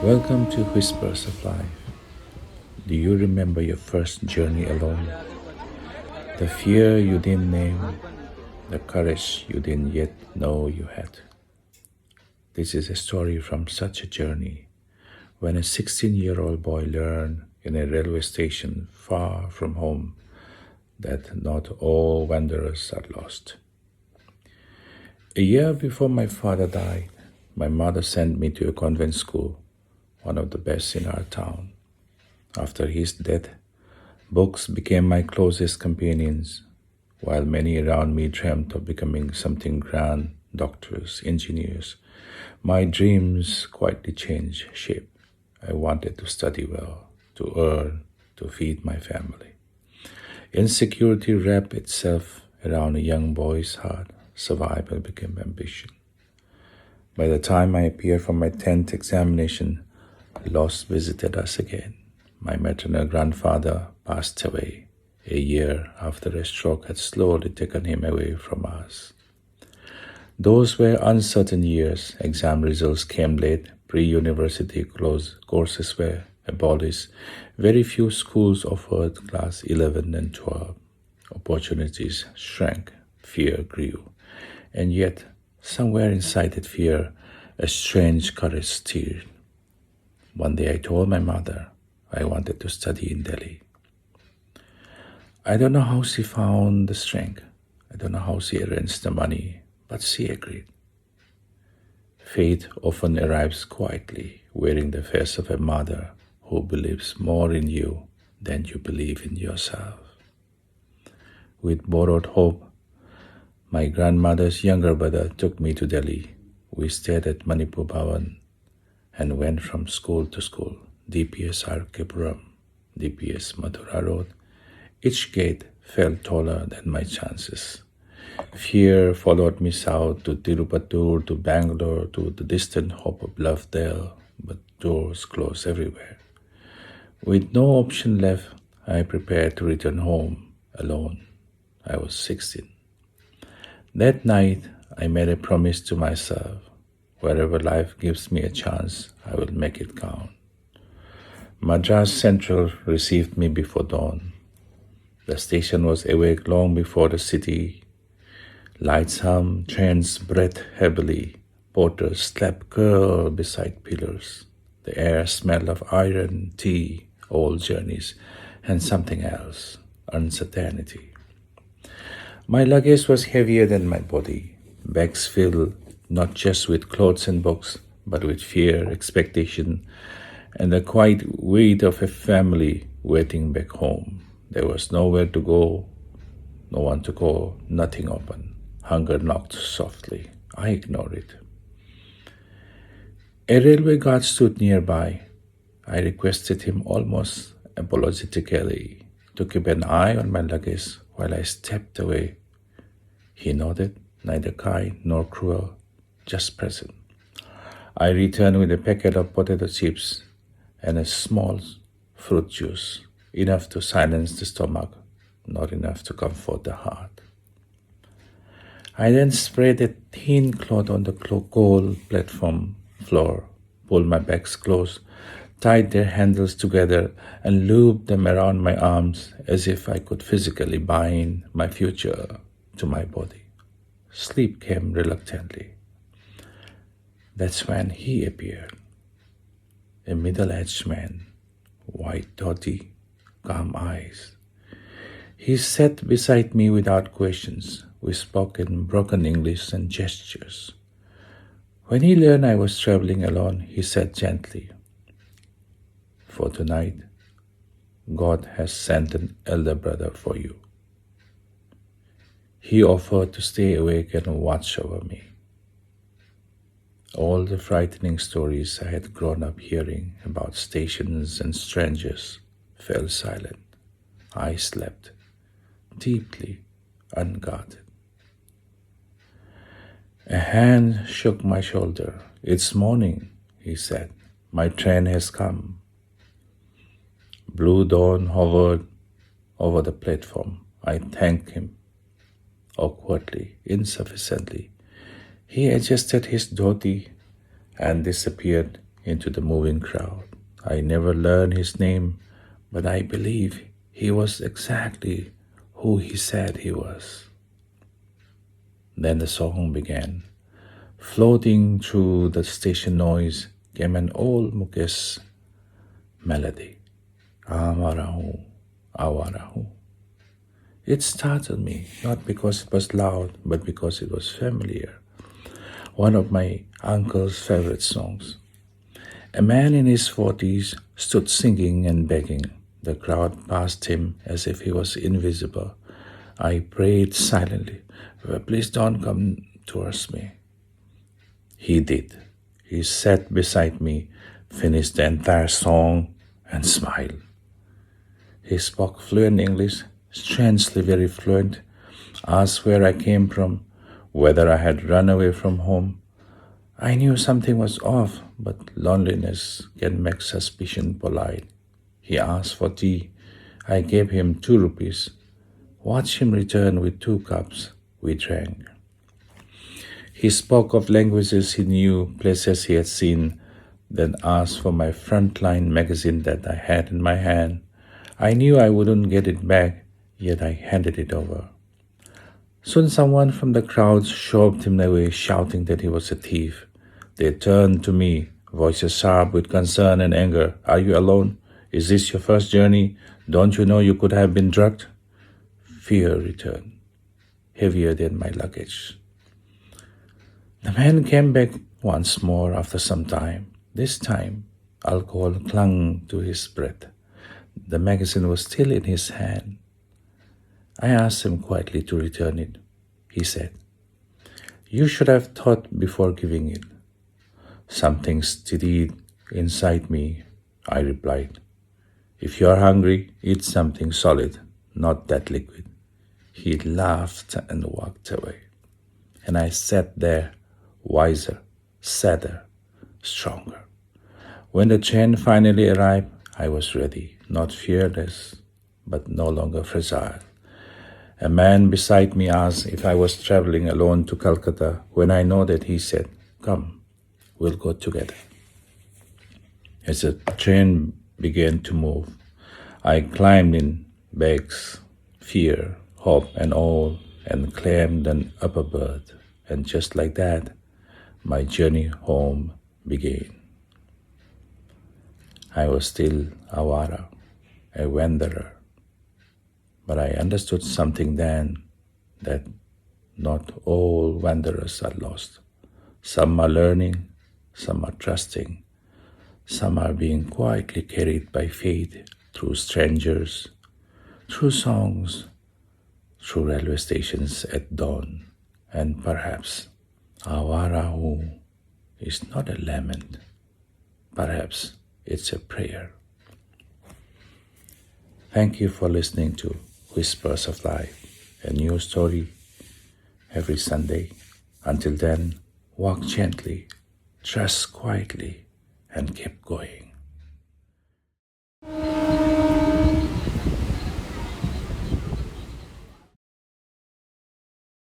Welcome to Whispers of Life. Do you remember your first journey alone? The fear you didn't name, the courage you didn't yet know you had. This is a story from such a journey when a 16-year-old boy learned in a railway station far from home that not all wanderers are lost. A year before my father died, my mother sent me to a convent school, one of the best in our town. After his death, books became my closest companions, while many around me dreamt of becoming something grand, doctors, engineers. My dreams quietly changed shape. I wanted to study well, to earn, to feed my family. Insecurity wrapped itself around a young boy's heart. Survival became ambition. By the time I appeared for my 10th examination, loss visited us again. My maternal grandfather passed away a year after a stroke had slowly taken him away from us. Those were uncertain years. Exam results came late. Pre-university courses were abolished. Very few schools offered class 11 and 12. Opportunities shrank. Fear grew. And yet, somewhere inside that fear, a strange courage stirred. One day I told my mother I wanted to study in Delhi. I don't know how she found the strength. I don't know how she arranged the money, but she agreed. Faith often arrives quietly, wearing the face of a mother who believes more in you than you believe in yourself. With borrowed hope, my grandmother's younger brother took me to Delhi. We stayed at Manipur Bhavan and went from school to school, DPS Arkepuram, DPS Mathura Road. Each gate felt taller than my chances. Fear followed me south to Tirupattur, to Bangalore, to the distant hope of Lovedale, but doors closed everywhere. With no option left, I prepared to return home alone. I was 16. That night, I made a promise to myself. Wherever life gives me a chance, I will make it count. Madras Central received me before dawn. The station was awake long before the city. Lights hummed, trains breathed heavily. Porters slept curled beside pillars. The air smelled of iron, tea, old journeys, and something else, uncertainty. My luggage was heavier than my body. Bags filled not just with clothes and books, but with fear, expectation, and the quiet weight of a family waiting back home. There was nowhere to go, no one to call, nothing open. Hunger knocked softly. I ignored it. A railway guard stood nearby. I requested him almost apologetically to keep an eye on my luggage while I stepped away. He nodded, neither kind nor cruel, just present. I returned with a packet of potato chips and a small fruit juice, enough to silence the stomach, not enough to comfort the heart. I then spread a thin cloth on the cold platform floor, pulled my bags close, tied their handles together, and looped them around my arms as if I could physically bind my future to my body. Sleep came reluctantly. That's when he appeared. A middle-aged man, white dhoti, calm eyes. He sat beside me without questions. We spoke in broken English and gestures. When he learned I was traveling alone, he said gently, "For tonight, God has sent an elder brother for you." He offered to stay awake and watch over me. All the frightening stories I had grown up hearing about stations and strangers fell silent. I slept, deeply, unguarded. A hand shook my shoulder. "It's morning," he said. "My train has come." Blue dawn hovered over the platform. I thanked him, awkwardly, insufficiently. He adjusted his dhoti and disappeared into the moving crowd. I never learned his name, but I believe he was exactly who he said he was. Then the song began. Floating through the station noise came an old Mukesh melody. Awara Hoon, Awara Hoon. It startled me, not because it was loud, but because it was familiar. One of my uncle's favorite songs. A man in his 40s stood singing and begging. The crowd passed him as if he was invisible. I prayed silently, "Please don't come towards me." He did. He sat beside me, finished the entire song, and smiled. He spoke fluent English, strangely very fluent, asked where I came from, whether I had run away from home. I knew something was off, but loneliness can make suspicion polite. He asked for tea. I gave him 2 rupees. Watched him return with 2 cups. We drank. He spoke of languages he knew, places he had seen, then asked for my Frontline magazine that I had in my hand. I knew I wouldn't get it back, yet I handed it over. Soon someone from the crowd shoved him away, shouting that he was a thief. They turned to me, voices sharp with concern and anger. "Are you alone? Is this your first journey? Don't you know you could have been drugged?" Fear returned, heavier than my luggage. The man came back once more after some time. This time, alcohol clung to his breath. The magazine was still in his hand. I asked him quietly to return it. He said, "You should have thought before giving it." Something stirred inside me. I replied, "If you are hungry, eat something solid, not that liquid." He laughed and walked away. And I sat there, wiser, sadder, stronger. When the train finally arrived, I was ready, not fearless, but no longer fragile. A man beside me asked if I was traveling alone to Calcutta. When I nodded, he said, "Come, we'll go together." As the train began to move, I climbed in, bags, fear, hope, and all, and claimed an upper berth. And just like that, my journey home began. I was still Awara, a wanderer. But I understood something then, that not all wanderers are lost. Some are learning, some are trusting, some are being quietly carried by faith through strangers, through songs, through railway stations at dawn. And perhaps Awara Hoon is not a lament. Perhaps it's a prayer. Thank you for listening to Whispers of Life, a new story every Sunday. Until then, walk gently, trust quietly, and keep going.